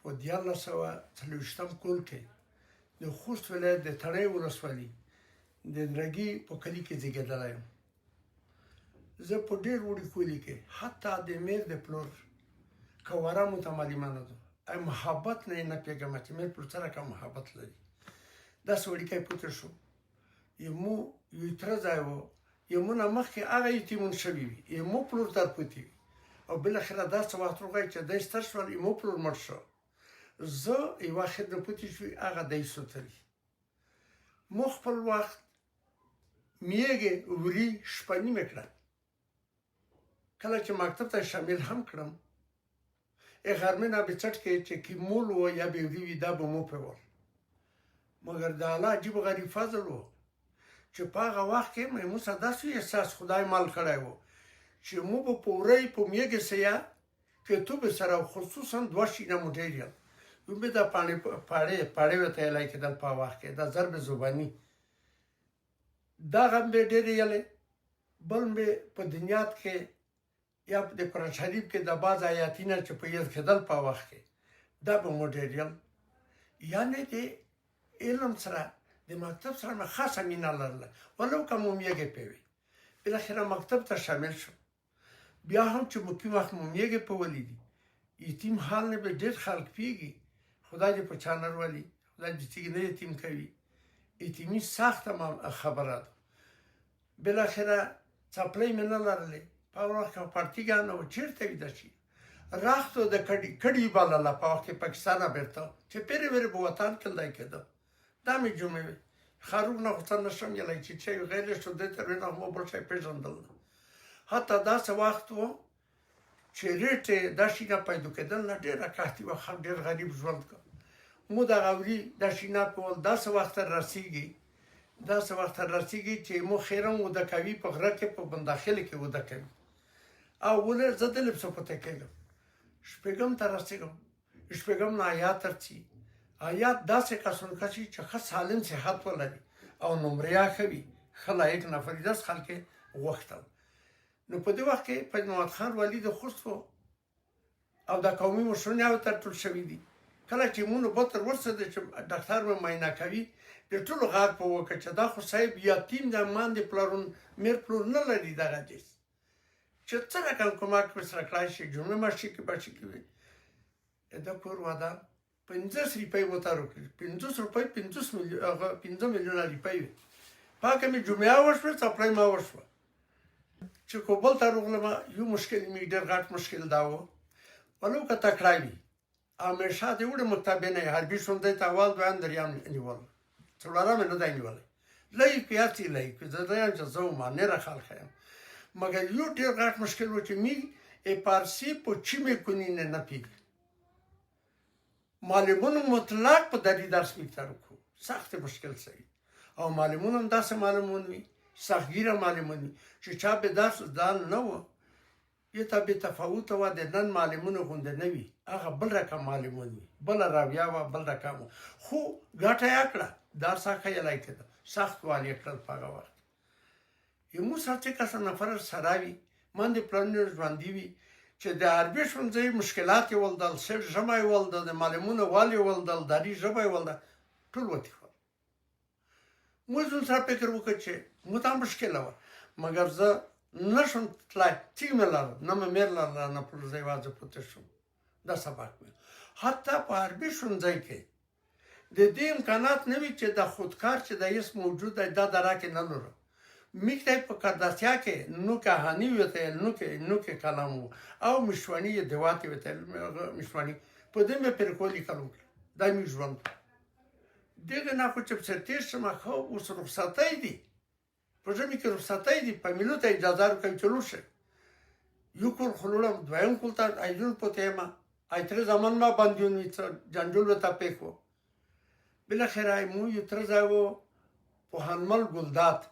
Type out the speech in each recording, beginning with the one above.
په 1940 کال کې د خوست ولایت د تڼیو ولسوالي د درګي په کلي کې زیږېدلی یم. زه په ډېر وړي کلي کې حتی د میر د پلور کواره مو ته معلومانه ده محبت نه یې نه پوهېږم چې میر پلور څه رقم محبت لري. داسې وړوکی پوته شو یمو یو تره ځای و یمو نه مخکې هغه یتیمون شوي وي یمو پلور در پوتې وي او بالاخره داسې وخت راغی چې دی ستر شول یمو پلور مړ شو. زه یوه خیر نه پوتې شوي هغه دی سوتلي مو خپل وخت میږې وري شپه نیمه کړه. کله چې مکتب ته شامل هم کړم غرمې نه به څټ کې چې کیمول و یا بیوري وي دا به مو پیول مګر د الله عجیب غریب فضل و چې په هغه وخت کې مو سره داسې احساس خدای مال کړی و چې مو به په ورۍ په میږې سیا کتاب سره خصوصا دوه شینه مو ډېر یم یو به دا پاړې ورته یلی کېدل په وخت کې دا ضرب زباني دغه مې ډېر یلی بل مې په دنیات کې یا د قرآن شریف کې د بعض آیاتونه چې په یاد کېدل په وخت کې دا به مو ډېر یم. یعنې د علم سره د مکتب سره مې خاصه مینه لرله ولو که مو میږې پې وي. بالاخره مکتب ته شامل شم بیا هم چې مو کوم وخت مو میږې په ولیدي یتیم حال نه به ډېر خلک پوهېږي خدای دې په چا نه ولي خدای دې تیږې نه یتیم کوي. یتیمي سخته خبره ده. بالاخره څپلۍ مې نه لرلې په وخت کې پارتیګان و چېرته ویده شي راختو د کډي بلله په وخت کې پاکستان بیرته چې پیرې ویرې په وطن کې لای کېده دا مې جمعې وي خاروق نه غوښتل نه شم یلی چې چی غیر شو دی تر وینه مو بل شی پېژندل نه حتی داسې وخت و چې ریټې دا شینه پیدا کېدل نه ډېره قحطي وه خلک ډېر غریب ژوند که مو دغه وري دا شینه کول داسې وخت رسیږي داسې وخت رسیږي چې مو خیرم وده کوي په غره کې په بنداخل کې وده کوي او ولې زه د لبسو پته کېږم شپږم ته رسېږم شپږم نه آیات ترڅي آیات داسې کسونه کسي چې ښه سالم صحت ولري او نمریا ښه وي ښه لایق نفر داسې خلک یې غوښتل. نو په دې وخت کې فیض محمد خان والي د خوست و او د قومي مشرونه یو تر ټول شوي دي. کله چې مونږ به تر ورسېده چې ډاکټر مې معاینه کوي د ټولو غږ په وکړه چې دا خو صاحب یتیم د ماندې پلارون میر پلور نه لري دغه جیس چې څه رقم کمک ورسره کړای شي جمعې ماشي کې به شي کوي د کور واده 50 روپۍ وتار وکړي 50 روپۍ 15 میلیونه روپۍ وي پاکه مې جمعه وشوه څپړۍ ما وشوه چې کوبل ته راغلم یو مشکل مې ډېر غټ مشکل دا و ولو که تکړه وي همیشه د وړو مکتبینه حربي ښوونځي ته اول دویم دریم نیول څلورم یې نه دی نیولی لایق پیاڅې لایق زه دیم چې زه ومانیره خلک یم مګر یو ډېر غټ مشکل و چې می پارسي په چی مې کنینه نه پیږي معلمونو مطلق په دري درس میکتر وکړو سخت مشکل سوي او معلمون هم داسې معلمون وي سختګیره معلمون وي چې چا به درس دان نه و یې ته بې تفاوته وه د نن معلمونو غوندې نه وي هغه بل رقم معلمون وي بله راویه وه بل رقم و خو ګټه یې کړه درس ښه یې لای کېده سخت وال یې کړل په هغه وخت یمو سره چې کسه نفر سره وي من د پلانونو ژوندي وي چې د عربي ښوونځي مشکلات یې ولدل سر ژبه یې ولدل د معلمونو وال یې ولدل دري ژبه یې ولدل ټول وتښول. موږ زموږ سره فکر وکړ چې مو ته مشکله وه مګر زه نه شم تلای تیږ مې لرل نه مې میر لرله نه پر زه یوازې پوته شوم دا سبق مې حتی په عربي ښوونځي کې د دې امکانات نه وي چې د خودکار چې د هیڅ موجود دی دا دره کې نه لرم میکته په کرداسیا کې نو کهانی وته نو کې کلام او مشوانی دوات وته مشوانی په دې مې پر کولی کلام دا مې ژوند دغه نه خو چې څرتیر شمه خو اوس رخصتای دي په ژمي کې رخصتای دي په ملو ته اجازه ورکوي چلو شي یو کول خلولم دویم کول ته ایجول په تیما ایتر زمان ما باندې جنجول وته پېکو بالاخره مو یو تر ځاو په هنمل ګلدات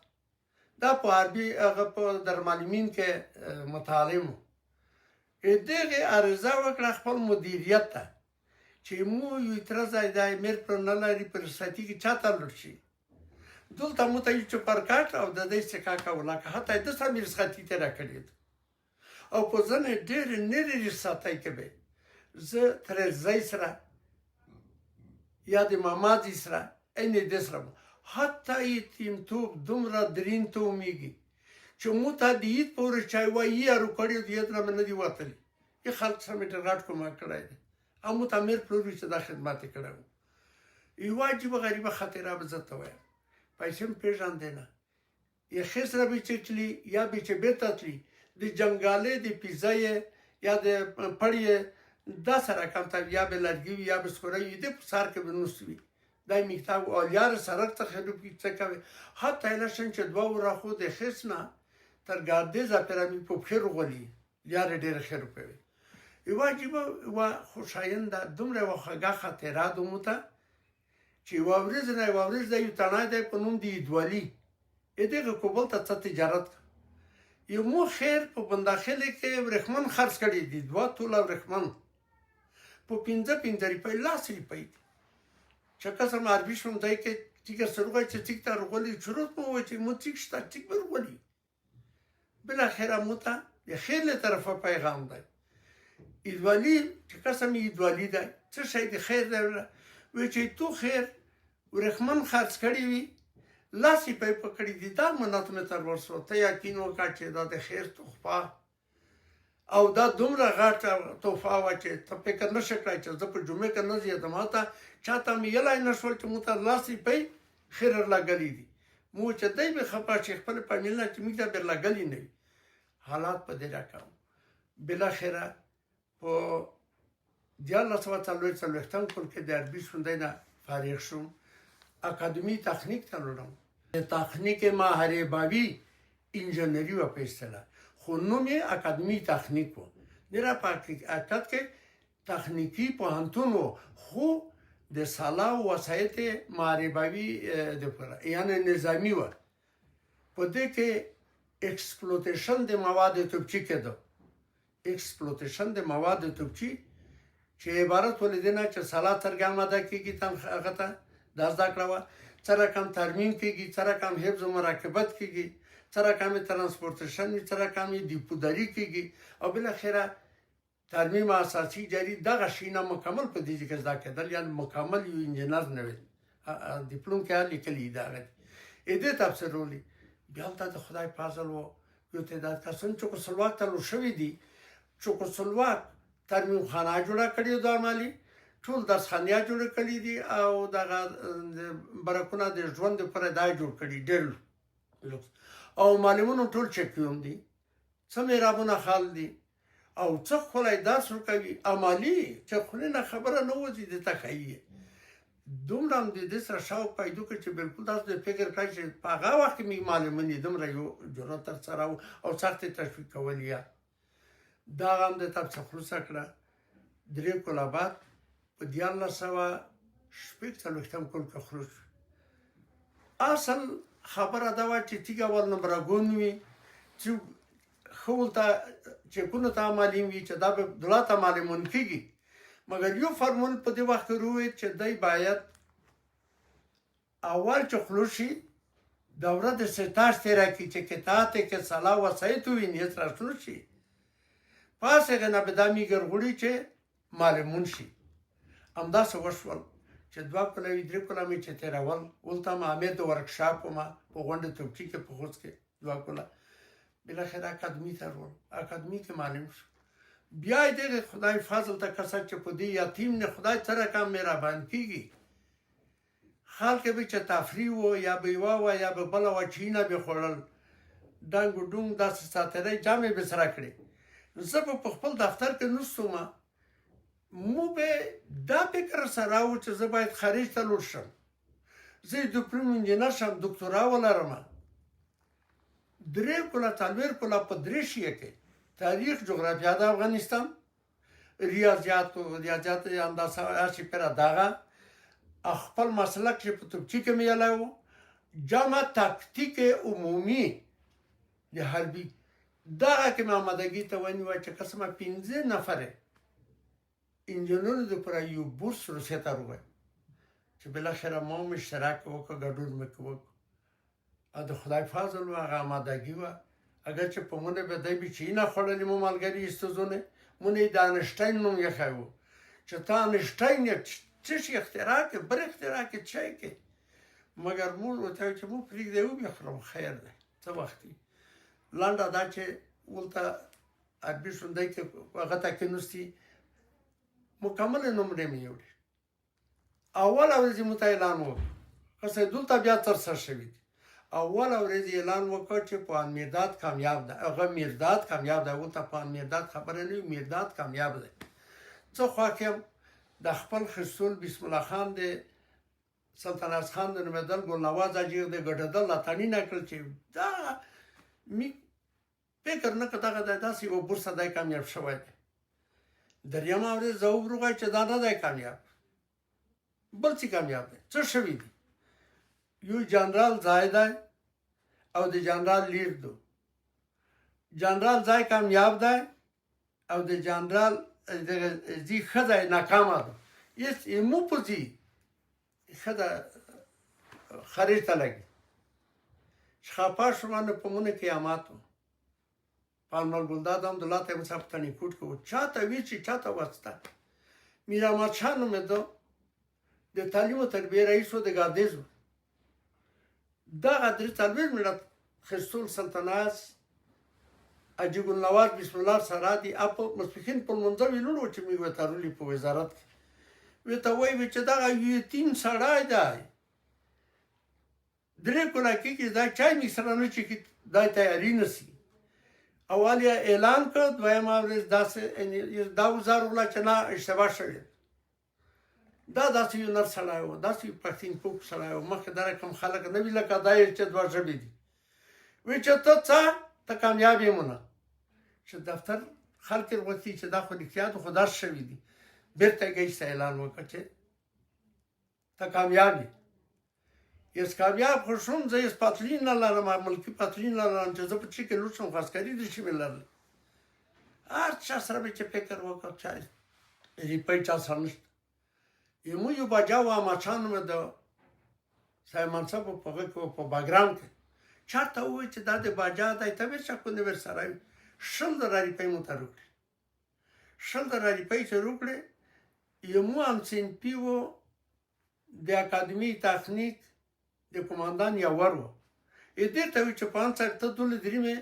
دا په عربي هغه په درمالمین کې متعلم دغه عرضه وکړه خپل مدیریت ته چې مو یو تر ځای د امیر پر نه لري پر ساتي کې چاته لور شي دلته مو ته یو پرکاټ او د دې څخه کوله که حتی د سره مې ساتي ته راکړی او په ځنه ډېر نری ساتي کې به زه تر ځای سره یا د ماماځي سره عین دې سره حتی یتیمتوب دومره درین ته ومیږي چې مو ته د عید په ورځ چای وایي یارو کړي د عید نه مې نه دي وتلي یې خلک سره مې ډېر غټ کومه کړی دی او مو ته امیر پلور وي چې دا خدمت یې کړی و یوه عجیبه غریبه خاطره به زه ته وایم پیسې مې پېژاندې نه یخې سره به چې تلي یا به چې بېرته تلي د جنګالې د پیزه یې یا د پړ یې دا سره کم ته یا به لرګي وي یا به سکوره وي د په سر کې به نوس وي دا میکتاب او یار سرک څخه څه کوي حتی ایلشن چې دوه ورا خو د خېس نه تر ګاردېزه پرې مې په پښې وغولي یار ډېر خیر کوي یوه عجیبه یوه خوشاینده دومره یوه خوږه خاطره ده مو ته چې یوه ورځ نه یوه ورځ د یو تڼی دی په نوم د عیدوالي دغه کوبل ته څه تجارت یو مو خیر په بنداخلې کې ورېښمن خرڅ کړي دي 2 توله ورېښمن په 15 روپۍ 10 روپۍ چې قسم عربي شوم دی کې ټیکر سروغی چې ټیک ته رغولي شروط مو وایي چې مو ټیک شته ټیک به رغولي بالاخره مو ته د خیر له طرفه پیغام دی عیدوالي چې قسم عیدوالي دی څه شی د خیر دی وایي چې تو خیر ورېښمن خرڅ کړي وي 10 روپۍ پکړي دي دا منت مې تر ورسو ته یقین وکړه چې دا د خیر تحفه او دا دومره غټه تحفه وه چې ته فکر نه شې کړی چې زه په جمعې کې نه زیږېدم هلته چاته مې یلی نه شول چې موږ ته 10 روپۍ خیر لګلي دي مو چې دی به خفه شي خپل فامیل نه چې موږ ته به لګلي نه وي حالات په دې رقم بالاخره په 1940 کال کې د عربي ښوونځي نه فارغ شوم اکادمی تخنیک ته لاړم د تخنیک ماهربابي انجنیری و په اصطلاح خو نوم یې اکادمی تخنیک و ډېره په حقیقت کې تخنیکي پوهنتون و خو د سالا و وسایط ماهربابي دپاره یعنې نظامي وه په دې کې اکسپلوټیشن د مواد توپچي کېده اکسپلوټیشن د مواد توپچي چې عبارت ولې دی نه چې سالا څرګه آماده کېږي هغه ته دا زده کړه وه څه رقم ترمیم کېږي څه رقم حفظ و مراقبت کېږي څه رقم ترانسپورټیشن وي څه رقم دیپوداري کېږي او بالاخره ترمیم اساسي جاري دغه شیونه مکمل په دې کې زده کېدل یعنې مکمل یو انجینر نه وي ډیپلوم کې لیکلي دي هغه دې تفسیرولي بیا هلته د خدای فضل و یو تعداد کسان چوکسلواک ته لور شوي دي چوکسلواک ترمیم خانه جوړه کړې ده عملي ټول درسخانې جوړ کړي دي او دغه برکونه د ژوند لپاره دا جوړ کړي ډېر او معلمونو ټول چکیوم دي څه میرابونه خال دي او څه خولای درس ورکوي عملي چې خولې نه خبره نه وځي د تخیي دومره هم د دې سره شوق پیدا کړ چې بالکل داسې د فکر کړی چې په هغه وخت کې مې معلمونې دومره یو جرأت تر سره او سختې تشویق کول یا دا هم د تب څخه خلاصه کړه 3 کاله بعد په 1940 کال کې خروج اصل خبره دا وه چې تیږه ول نمبرګون وي چې خول ته چکونو ته معلوم وي چې دا به دولت ته معلومون کېږي مګر یو فرمول په دې وخت کې روید چې دی باید اول چې خلوص شي دوره د ستاش تیره کړي چې کتاته کې صلاح وسایط وي نیت راشلو شي پس هغه نه به دا میګرغوړي چې معلومون شي همداسې وشول چې 2 کاله وي 3 کاله مې چې تېرول ولته م امیر د ورکشاپ ومه په غونډه توپچي کې په خوست کې 2 کاله بالاخره اکادمي ته ورغلم اکادمي کې معلوم شو بیا یې دغه خدای فضل ته کسه چې په دې یتیم نه خدای څه رقم مهربان کېږي خلک به چې تفریح و یا به یوه وه یا به بله وه چینه به خوړل ډنګ و ډونګ داسې ساترۍ جامې به سره کړې زه به په خپل دفتر کې نستومه مو به دا فکر سره و چې زه باید خارج ته لوړ شم زه ډیپلوم انجینر شم دکتورا ولرم 3 کاله 4 کاله په 3 شیه کې تاریخ جغرافیا د افغانستان ریاضیات اندازه هرچی پره دغه خپل مسلک چې په توپچي کې مې یلی و جامع تاکتیک عمومي د حربي دغه کې مې آمادګي ته ونیوه چې قسمه 15 نفره انجینرونو دپاره یو بورس روسیې ته روی چې بالاخره ما هم اشتراک وکړه ګډون مې وکړ او د خدای فضل و هغه آمادګي وه اگر چې په مونږ به دی به چې نه خوړلي مو ملګري استوزونه مونږ یې د انشټاین نوم ایښی و چې ته انشټاین یې څه شي اختراع کې بل اختراع کې چای کې مګر موږ ورته چې موږ پرېږدی وبخورم خیر دی څه وخت وي لنډه دا چې ولته عربي شوندی کې هغه ته کېناستي مکمل نمرې مې یوړې اوله ورځ یې موږ ته اعلان وکړ قصه دلته بیا ترسره شوي دي اوله ورځ یې اعلان وکړ چې پوهاند میرداد کامیاب ده هغه میرداد کامیاب ده ولته پوهاند میرداد خبره نه وي میرداد کامیاب ده زه خوښ یم د خپل خصول بسم الله خان د سلطنت خان د نومېدل ګلنواز حاجي د ګډېدل لاټاني نه کړل چې دا می فکر نه کړ دغه داسې یوه بورسه دی کامیاب شوی دی درېیمه ورځ زه وروغی چې دا نه دی کامیاب بل څه کامیاب دی څه شوي دي یو جنرال ځای دی او د جنرال لیر دو جنرال ځای کامیاب دی او د جنرال زی ښځه یې ناکامه ده هېڅ مو په ځي ښځه خارج ته لګي خفه شوم نو په مونه قیامت و پالمال ګلداد حمدالله ته یې مو په تڼیکوټ کې و چا ته وي چې چا ته وسته میر احمد شاه نومېده د تعلیم و تربیې رئیس و د ګردیز و دغه درې څلوېښت منټه خرسول سلطنت حاجي ګلنواز بسم الله سره دي په ماسپښین په لمونځه ویلوړو چې موږ ورته رولي په وزارت کې ورته وایي چې دغه یتیم سړی دی درې کلاکې کې دا چای مې سره نه چې دا تیاري نه سي اول یې اعلان کړ دویمه ورځ داسې دا وزار وله چې نه اشتباه شوې دا داسې یو نر سړی و داسې یو پښتین پوک سړی و مخکې دا رقم خلک نه وي لکه دا یې چې دوه ژبې دي وایي چې ته څه ته کامیاب یې مونه چې دفتر خلک یې غوښتي چې دا خو رښتیا ده خو دا شوي دي بېرته یې ګیس ته اعلان وکړ چې ته کامیاب یې یس کامیاب خو شوم زه یس پتلین نه لرم ملکي پتلین نه لرم چې زه په چي کې لوټ شم خو عسکري دې شي مې لرلی هر چا سره مې چې فکر وکړ چا ریپۍ چا سره نشته یمو یو باجا و احمدشاه نومېده صاحب منصب و په هغه کې په باګرام کې چاته ووایي چې دا د باجا دی ته ورشه کونې ورسره وي 100,000 روپۍ مو ته روکړې 100,000 روپۍ چې روکړې یمو همصنفي و د اکادمي تخنیک د قماندان یاور و دې ته وایي چې پوهاند صاحب ته دولې درېمې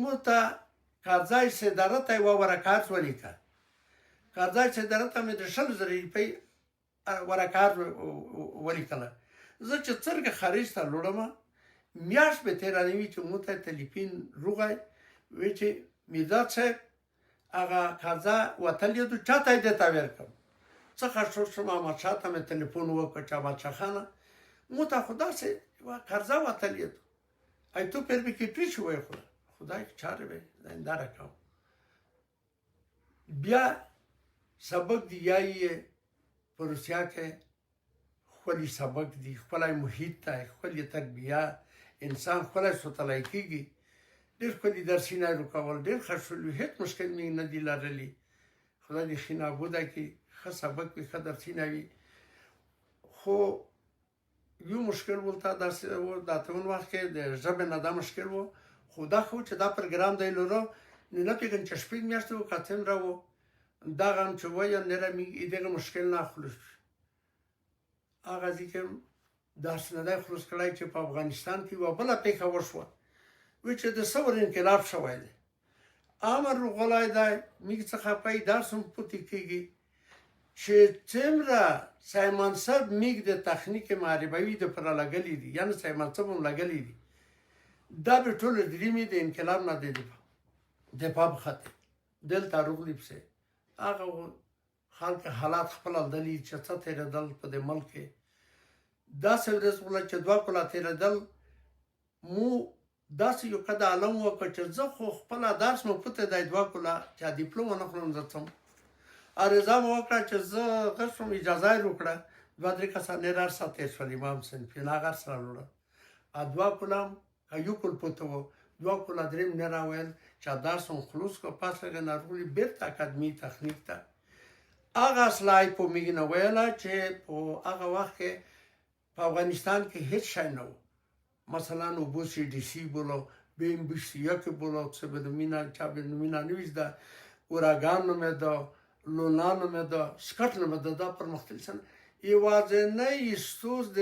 مو ته قرضای صدارت ته یوه ورقه ولیکه قرضای صدارت ته مې د 100,000 روپۍ ورقه ولیکله زه چې څرګه خارج ته لوړم میاشت به تېره نه وي چې مو ته تلیفون روغی وایي چې میرداد صاحب هغه قرضه وتلې ده چا ته یې دې ته ورکړم څه خشوع شوم احمدشاه ته مې تلیفون وکړ چې احمدشاه خانه مو ته خو داسې یوه قرضه وتلې ده ای تو پر مې کټوي چې وایي خدای چاره به دا رقم بیا سبق دی یایې په روسیه کې ښکلي سبق دي ښکلی محیط دی ښکلې تربیه انسان ښکلی سوتلی کېږي ډېر ښکلي درسونه یې روکول ډېر ښه شول هېڅ مشکل مې نه دي لرلي خدای دې ښې نابوده کړي ښه سبق وي ښه درسونه وي خو یو مشکل ولته داسې و د اتمن وخت کې د ژبې نه دا مشکل و خو دا ښه و چې دا پروګرام دی لرو نه پېژنم چې شپږ میاشتې و که څومره و دغه هم چې وایه نه دغه مشکل نه خلاص شي هغه ځای کې داسې نه دی خلاص کړی چې په افغانستان کې یوه بله پېښه وشوه وایي چې د ثور انقلاب شوی دی امر غلی دی میږ څخه پی درس هم پوتې کېږي چې څومره صاحب منصب میږ د تخنیک معربوي دپاره لګلي دي یعنې صاحب منصب هم لګلي دي دا به ټوله درېیمې د انقلاب نه د دفاع په خاطر دلته روغلي پسې هغه خلک حالات خپل لیدلي چې څه تېرېدل په دې ملک کې داسې ورځ وله چې 2 کاله تېرېدل مو داسې یو قد عالم وکړ چې زه خو خپله درس مو پته دی 2 کاله چې ډیپلوم ونه کړم زه څم عرضه مو وکړه چې زه غږ شوم اجازه یې وکړه 2-3 کسان یې رار ساتې شول امام صنفي هغه سره وړه 2 کاله یو کال پته و 2 کاله درېیم نه راویل چې درس هم خلوص کړ پاس هغه ناروغلي بېرته اکادمي تخنیک ته هغه اصلاحی په میږ نه ویله چې په هغه وخت کې په افغانستان کې هیڅ شی نه و مثلا اوبو سی ډي سي بولو بیم بشتیه که بولو څه به نومینا چا به نومینا نویزده اوراگان نومیده لونا نومېده، سکټ نومېده، دا پرمختللي صنعت یوازینی ستوز د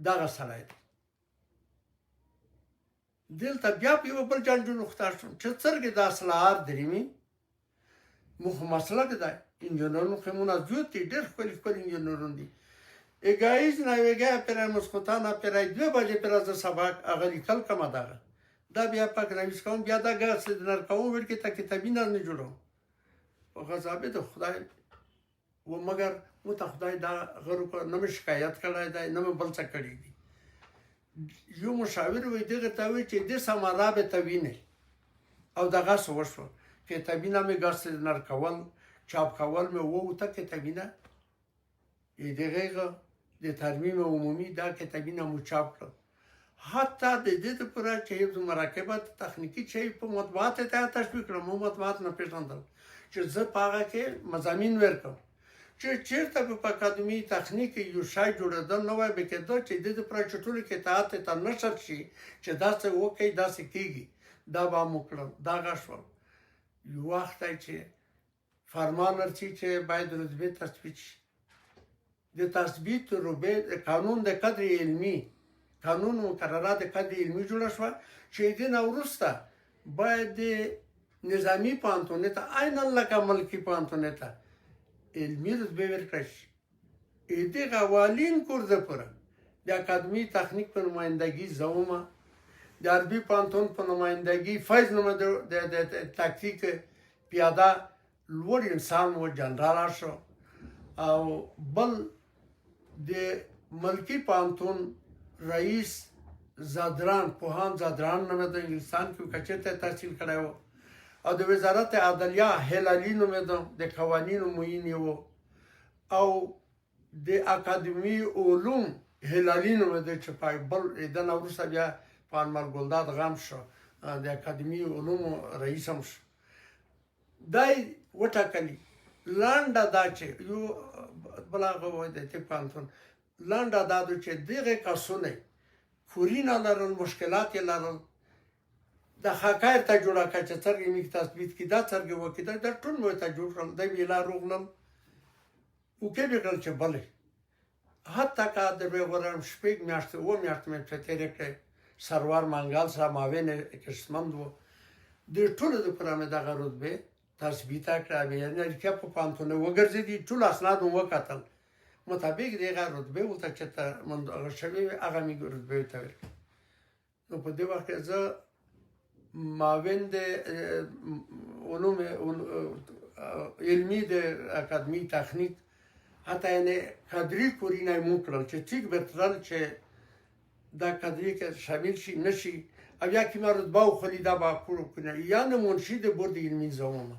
دغه سړی دی. دلته بیا په یو بل جنجال اخته شوم چې څرنګه د اصلاحات دریمي موږ مسلک دی انجینرونو خیمونه زیات دي، ډېر ښکلي ښکلي انجینرون دي. اګایز ناویګا پرای مسخوتانه پرای 2 بجې پر از سبق هغه لیکل کومه دغه دا بیا پاک نویس کوم بیا دا ګرس دنر کوم ور کې تا کتابونه نه جوړو په غزابه د خدای و مگر مو ته خدای دا غرو کو نه شکایت کړای دی نه بل څه کړی دی. یو مشاور وي دغه ته وی چې د سمارابه توینه او دغه سو وشو کتابونه مې ګرس دنر کول چاپ کول مې وو ته کتابونه دغه د ترمیم عمومي دا کتابونه مو چاپ کړ. حتی د دې لپاره چې یو مراکبات تخنیکی چې په مطبوعات ته تشویق کړم، مو مطبوعات نه پیژندل چې زه په هغه کې مضامین ورکم چې چیرته په اکاډمي تخنیک یو شای جوړېدل نو وای به کېدو چې د دې لپاره چې ټول کتابات ته نشر شي چې دا څه وکړي دا څه کېږي دا به مو کړم. دا غشول یو وخت چې فرمان ورچی چې باید رتبه تثبیت شي. د تثبیت رتبه قانون د قدر علمي قانون مقررات قدر علمي جوړه شوه چې د نورسته باید د نظامی پانتون ته عین لکه ملکی پانتون ته علمي رتبه ورکړل شي. دې قوانین کورده پر د اکاډمي تخنیک په نمائندګي زومه د عربي پانتون په نمائندګي فیض نومه د تاکتیک پیاده لوړ انسان و جنرال شو او بل د ملکی پانتون رئیس زادران پوهان زادران نومه د انګلستان کې کچته تحصیل کړی و او د وزارت عدلیه هلالی نومه د قوانینو معین و او د اکاډمي علوم هلالی نومه د چپای بل د نوروز بیا پانمر ګلداد غم شو د اکاډمي علوم رئیس هم شو. دای وټاکلی لانډه دا چې یو بلاغه وای د ته پانتون لانډه دا چې دغه کسونه فورینه لرل مشکلات لرل د حقایق ته جوړه کړ چې څرګې می تثبیت کی دا څرګې وکړه دا ټول مو ته جوړ کړل د ویلا روغلم او کې به کړل چې بلې حتی کا د ورم شپږ میاشتې و میاشتې مې ترې کړې سروار منګال سره ماوین کشمند وو د ټولو د پرامه دغه رتبه تثبیت کړه به نه کې په پانتون وګرځېدي ټول اسناد مو وکتل مطابق دغه رتبه ولته چې من هغه شوی هغه می رتبه ته نو په دې وخت کې زه معاون د علوم علمي د اکاډمي تخنیک حتی نه کادری کورینه مو کړل چې ټیک به ترل چې دا کادری کې شامل شي نشي او یا کی مرد باو خلی دا با پورو کنه یا نه منشی د بورد علمي زومه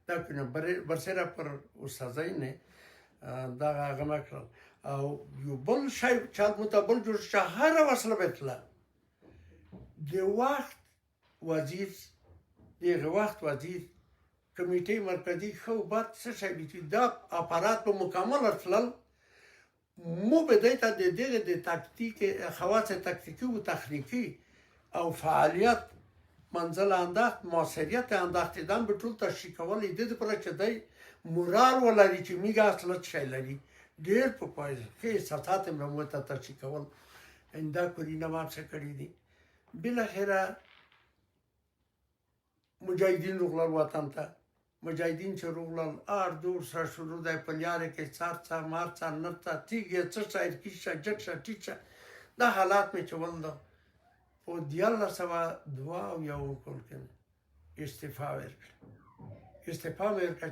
دا کنه برسره پر استادای نه دا هغه کړل او یو بل شای چال متبل جوړ شهر وصله بتله د وخت وزیر دغه وخت وزیر کمیټې مرکزی خو بعد څه شي چې دا اپارات په مکمل اصل مو بدایته د دغه د تاکتیک خواص تاکتیکی او تخنیکی او فعالیت منزل انداخت موثریت انداخت دم به ټول تشریح کول د پر چې دی مورال ولري چې میګه اصل شي لري ډیر په پایله کې ساتات مو ته تشریح کول انده کورینه ما څه کړی دي بل اخره مجاهدین روغلل وطن ته مجاهدین چې روغلل ار دور سره شروع دی په لارې کې څار مارڅ نرته تیګه څه شاید کیشه جټشه ټیچه دا حالات مې چول دا او دیاله سوا دعا او یو کول کنه استعفا ورکړه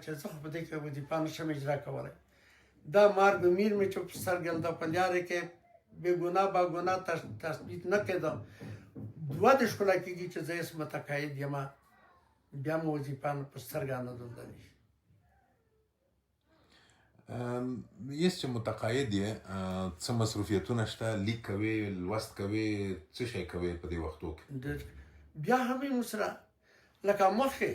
چې زه په دې کې ودی پانه شم اجرا کولای دا مارګ میر مې چې سرګل دا په لارې کې بے ګناه با ګناه تثبیت نه کېده دوا د ښکلا کېږي چې زه یې متقاعد یم بیا مو وظیفان په سترګانه دلدلی یست چې متقاعد یې څه مصروفیتونه شته لیک کوي لوست کوي څه شی کوي په دې وختو کې بیا هم یې سره لکه مخکې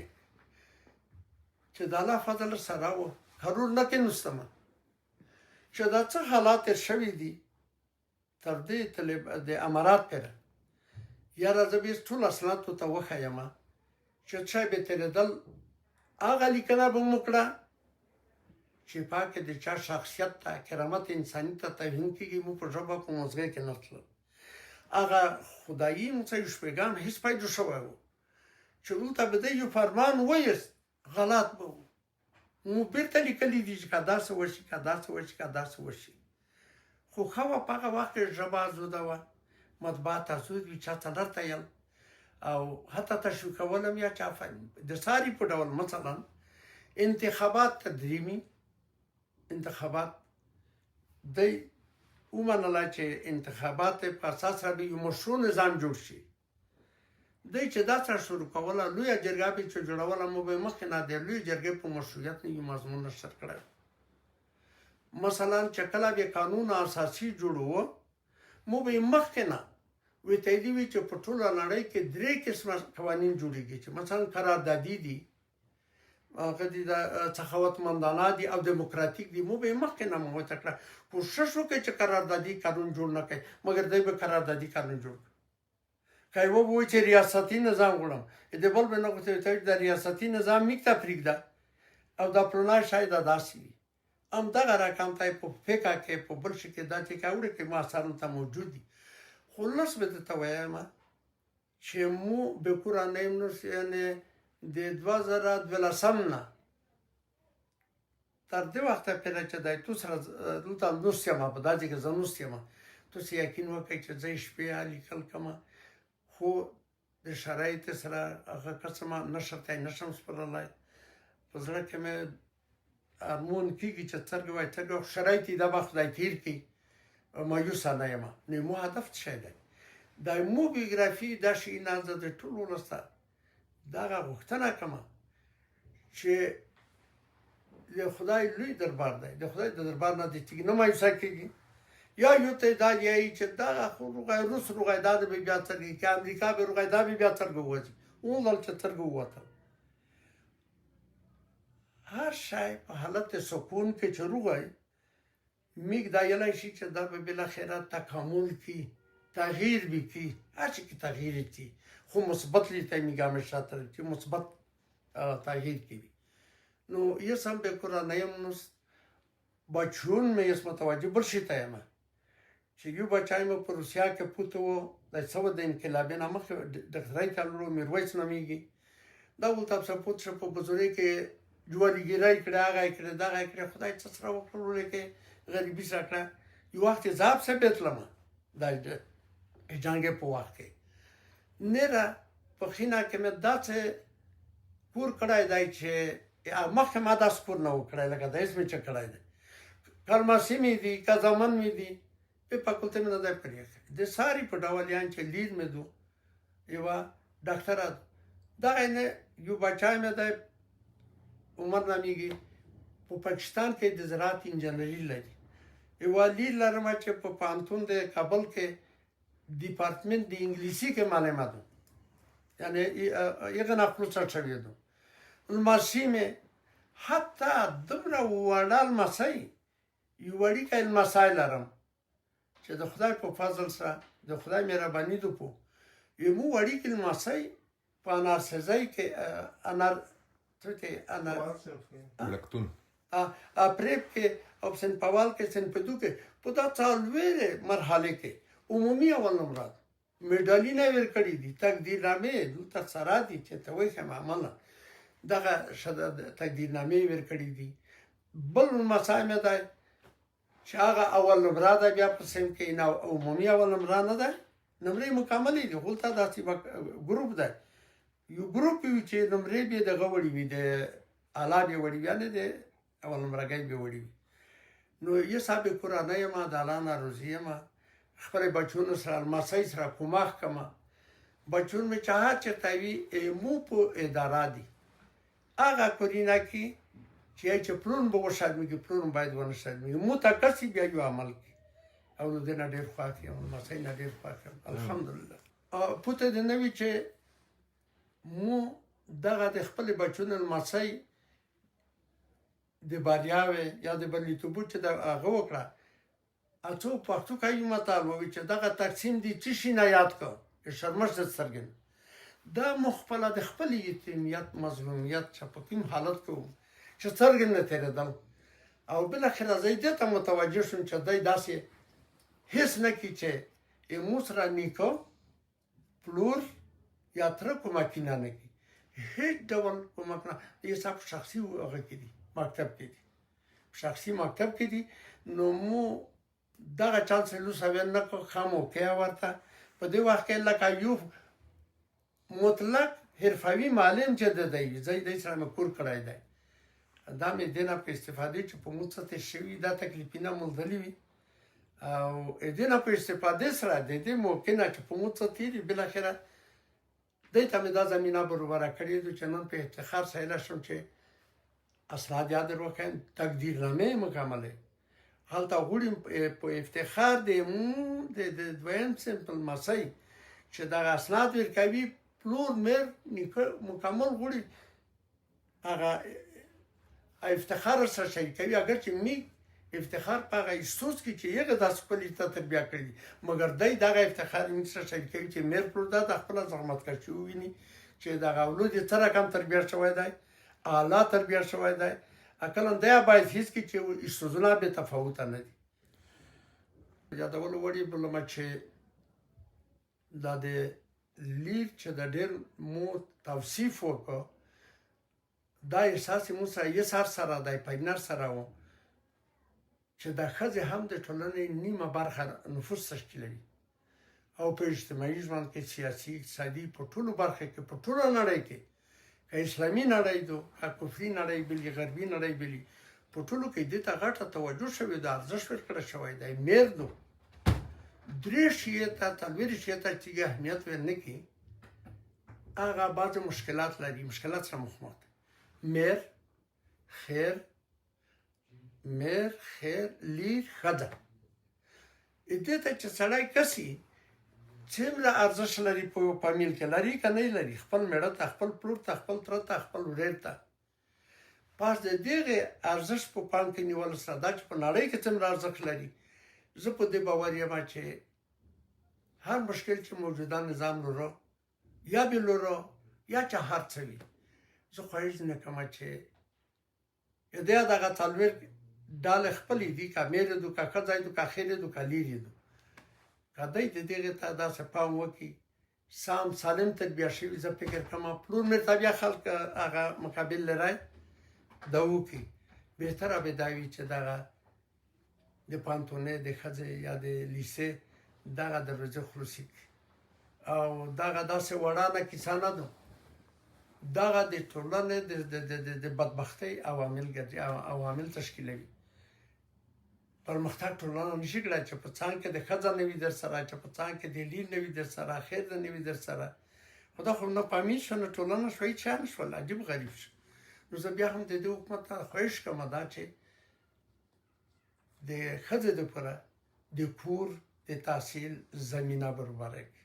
چې د الله فضل سره و هرور نه کېنستم چې دا څه حالات تېر شوي دي تر دې د امارات پره یاره زه بیا ټول اسنادو ته وښیم چې چا به تېرېدل هغه لیکنه به مو کړه چې پاکه د چا شخصیت ته کرامت انساني ته توهین کېږي مو په ژبه په مزګۍ کې نه تلل هغه خدایي موسی شپږم هیڅ پیدا شوی و چې دلته به دی یو فرمان ویست غلط به و مو بیرته لیکلي دي چې که داسې وشي که داسې وشي که داسې وشي خو ښه وه په هغه وخت کې ژبه ازوده وه مطبوعات ازود وي چا څه نه تیل او حتی تشویق کولم یا چا د ساري په ډول مثلا انتخابات تدریمي انتخابات دی ومنله چې انتخابات په اساس سره یو مشروع نظام جوړ شي دی چې دا څه شروع کوله لویه جرګه به چې جوړوله مو به مخکې نه د لویې جرګې په مشروعیت نه یو مضمون نشر کړی مثلا چې کله به قانون اساسي جوړوه مو به مخکې نه ورته دي وي چې په ټوله نړۍ کې 3 قسمه قوانین جوړېږي چې مثلا قراردادي دي هغه دي د سخاوتمندانه دي او دیموکراتیک دي مو به مخکې نه مو ته کړه کوشش وکړي چې قراردادي قانون جوړ نه کړي مګر دی به قراردادي قانون جوړ که یو وایي چې ریاستي نظام غواړم د بل به نه غوښتي چې د ریاستي نظام میکته پرېږده او دا پلونه شاید داسې وي همدغه رقم ته په فقه کې په بل شي کې دا چې کاوړي کې ما سره ته موجود دي خلاص به درته وایم چې مو به قرآن نو یعنی د 2012 نه تر دې وخته پورې چې دی تو سره دلته نوست یم په دا ځای کې زه نوست یم تاسو یقین وکړئ چې زه شپې لیکل کومه خو د شرایطو سره هغه قسمه نشر ته نشم سپارلی په زړه کې مې ارمون کېږي چې څرګه وایي څرګه شرایط یې دا به خدای تېر کړي مایوسه نه یم نو مو هدف څه شی دی دا مو بیوګرافي دا شي نه زه د ټولو ولس ته دغه غوښتنه کومه چې د خدای لوی دربار دی د خدای د دربار نه دې نه مایوسه کېږي یا یو ته دا یایي چې دغه خو روغی روس روغی دا به بیا څرګي که امریکا به روغی دا به بیا څرګه ووځي ووځل چې څرګه ووتل هر شی په حالت سکون کې چې روغی میګ دا یلی شي چې دا به بالاخره تکامل کی تغییر بکی هر چی که تغییر کی خو مثبت لیته میگه همیشه چې مثبت تغییر کی نو یه سم به قرآنیم نوست بچون مې یې متوجه بل شي ته یم چې یو بچای مې په روسیا کې پوته و د څو د انقلابي نه مخکې ډاکټرۍ ته لاړو میرویس نومیږي دا ولته څه پوت شو په بزرګي کې جوړیګیرای کړه هغه کړه دغه کړه خدای څه سره وکړل کې غریبي سره یو وخت زاب څه بیتلم دا جنگ په وخت کې نه په خینه کې مې داسې پور کړای دی چې مخکې ما داس پور نه وکړای لکه داس مې چې کړای دی کلماسي مې دي که زمن مې دي په فاکولټه مې نه دی کړی د ساری په ډول یان چې لید مې دو یو ډاکټر دا نه یو بچای مې دی عمر نامیږي په پاکستان کې د زراعت انجنیری لري یو لید لرم چې په پانتون د کابل کې ډپارټمنټ د انګلیسي کې معلومات یعنی یغه نه خپل څه شوی دو الماسیمه حتی دمره وړال مسای یو وړي کې مسای لرم چې د خدای په فضل سره د خدای مهرباني دو په یو مو وړي کې مسای په انار سزای کې انار ته انار بلکتون اپریب کې او سن پاوال کې سن پدو کې په دا څلوره مرحله کې عمومي اول نمرات میډالي نه ورکړي دي تقدیرنامې دلته سره دي چې ته وایې هم عمله دغه تقدیرنامې ورکړي دي بل مسای مې دی چې هغه اول نمره ده بیا په سیم کې نه عمومي اول نمره نه ده نمرې مکملې دي خو دلته داسې ګروپ ده یو ګروپ وي چې نمرې به دغه وړي وي د اعلی به وړي یعنې د اول نمرګۍ به وړي نو یې صاحب قرآن یم د الله نه روزي یم خپل بچونو سره مسای سره کومخ کما بچون مې چاهت چې تاوی مو په اداره دي هغه کورینا کې چې پرون به وشادمي کې پرون باید ونه شادمي مو تکسی بیا یو عمل کی او د نه ډیر خاطی او مسای نه ډیر خاطی الحمدلله پته د نوې چې مو دغه د خپل بچونو مسای د باریاوي یا د بلیتوبو چې د هغه وکړه اته پښتو کوي مطلب وي چې دغه تقسیم دي چې شي نه یاد کو شرمش د سرګن دا مخبل د خپل یتیمیت مظلومیت چې په کوم حالت کې چې سرګن نه تیرېدل او بالاخره زه دې ته متوجه شوم چې دی داسې هیڅ نه کوي چې مو سره نیکه پلور یا تره کومکي نه کوي هیڅ ډول کومک نه دې صاحب شخصي هغه کې دي مکتب کې دي شخصي مکتب کې دي نو مو دغه چانس لوسه نه کو خامو کې ورته په دې وخت کې لکه یو مطلق حرفوي معلم چې د دی زه دې سره مې کور کړی دی دا مې دې نه په استفادې چې په موږ څه شوي دا تکلیفونه موندلي وي او دې نه په استفادې سره د دې موقع نه چې په موږ څه تېري بالاخره دې ته مې دا زمینه برابره کړې ده چې نن په افتخار سهیله شم چې اسناد یاد وکړم تقدیرنامې مکمله هلته غوړم په افتخار د دویم سمپل مسای چې دا اسناد ورکوي پلور مر مکمل غوړي هغه افتخار سره شي کوي اگر چې می افتخار په هغه احساس کې چې یو د خپل تربیه کړی مګر دای دغه افتخار می سره شي کوي چې مر پر د خپل زحمت کړی ویني چې دا اولاد یې تر کم تربیه شوی دی اعلی تربیه شوی دی اکلن دا باید هیڅ کې چې احساسونه به تفاوت نه دي یادول وړي بلما چې دا د لیر چې د ډېر مو توصیف وکړو دا احساس مو سره یې سره دی پاینر سره و چې د ښځې هم د ټولنې نیمه برخه نفوس تشکیلوي او په اجتماعي ژوند کې سیاسي اقتصادي په ټولو برخه کې په ټوله نړۍ کې که اسلامي نړۍ دو که کفري نړۍ بلي غربي نړۍ بلي په ټولو کې دې ته غټه توجه شوې ده ارزښت ورکړی شوی دی میر دو درې شیې ته څلورې شیې ته چې اهمیت ورنه کړي هغه بعضې مشکلات لري مشکلات سره مخامخ دي میر خیر لیر ښځه دې ته چې سړی کسي څومره ارزښت لري په فامیل کې لري که نه لري خپل مېړه ته خپل پلور ته خپل تره ته خپل ورور ته پاس د دغه ارزښت په پام کې نیول سره دا چې په نړۍ کې څومره ارزښت لري زه په دې باور یم چې هر مشکل چې موجوده نظام لرو یا به لرو یا چې هر څه وي زه خواهش نه کوم چې دغه څلور ډالې خپلې دي که مېرې دو که ښځه دو که خیر دو که لیر دو که دی د دغې ته داسې پام وکړي سالم تربیه شوي زه فکر کوم پلور مې ته بیا خلک هغه مقابل لرای دا وکړي بهتره به دا وي چې دغه د پانتونې د ښځې یا د لیسې دغه دروازې خلاصې کړي او دغه داسې وړانه کیسه نه ده دغه د ټولنې د بدبختۍ عوامل تشکیلوي پرمختګ ټولنه نشي کړای چې په څنګ کې د ښځه نه وي در سره چې په څنګ کې د لیر نه وي در سره خیر نه وي در سره خو دا خو نه پامیر شو نه ټولنه شو هېڅ شی نه شول عجیب غریب شو نو زه بیا هم د دې حکومت ته خواهش کوم دا چې د ښځې دپاره د کور د تحصیل زمینه برابره کړي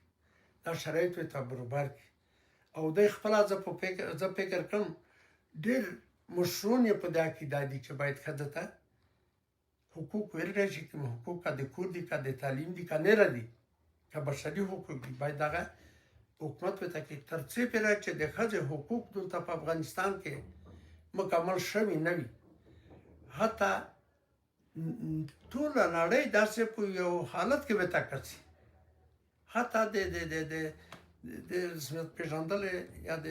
دا شرایط ورته برابر کړي او دی خپله زه فکر کوم ډېر مشرون یې په دې عقیده دي چې باید ښځه ته حقوق ورکړی شي که حقوق که د کور دي که د تعلیم دي که نره دي که بشري حقوق دي باید دغه حکومت ورته کوي تر څو پورې چې د ښځې حقوق دلته په افغانستان کې مکمل شوي نه وي حتی ټوله نړۍ داسې په یو حالت کې ورته کړي حتی د رسمیت پېژندلې یا د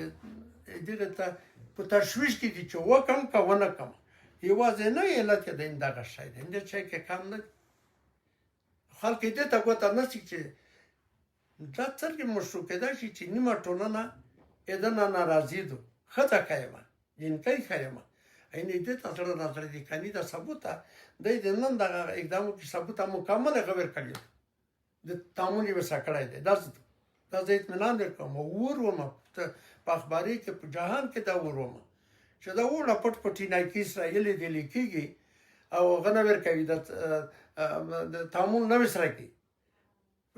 دغه ته په تشویش کې دي چې وکړم که ونه کړم یوازې نه علت یې د دغه شی دی همدې شی کې کم نه خلک یې دې ته ګوته نه شي چې دا څرګې مشروع کېدای شي چې نیمه ټولنه د نه ناراضي ده ښځه ښه یم جنکۍ ښه یم اینې دې ته زړه نازړه دي کني دا ثبوته دی د نن دغه اقدامو کې ثبوته مکمل هغه ورکړی د تعامل یې ورسره کړی دی دا زه اطمینان درکوم اور ومه په اخباري کې په جهان کې دا اور ومه چې دا اور پټ پټي نایکي اسرائیل دې لیکيږي او هغه نه ورکوي د تعامل نه ورسره کوي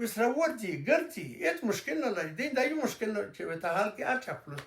ورسره ورځي ګرځي هېڅ مشکل نه لري دی دا یو مشکل چې ورته حال کې هر چا خلاص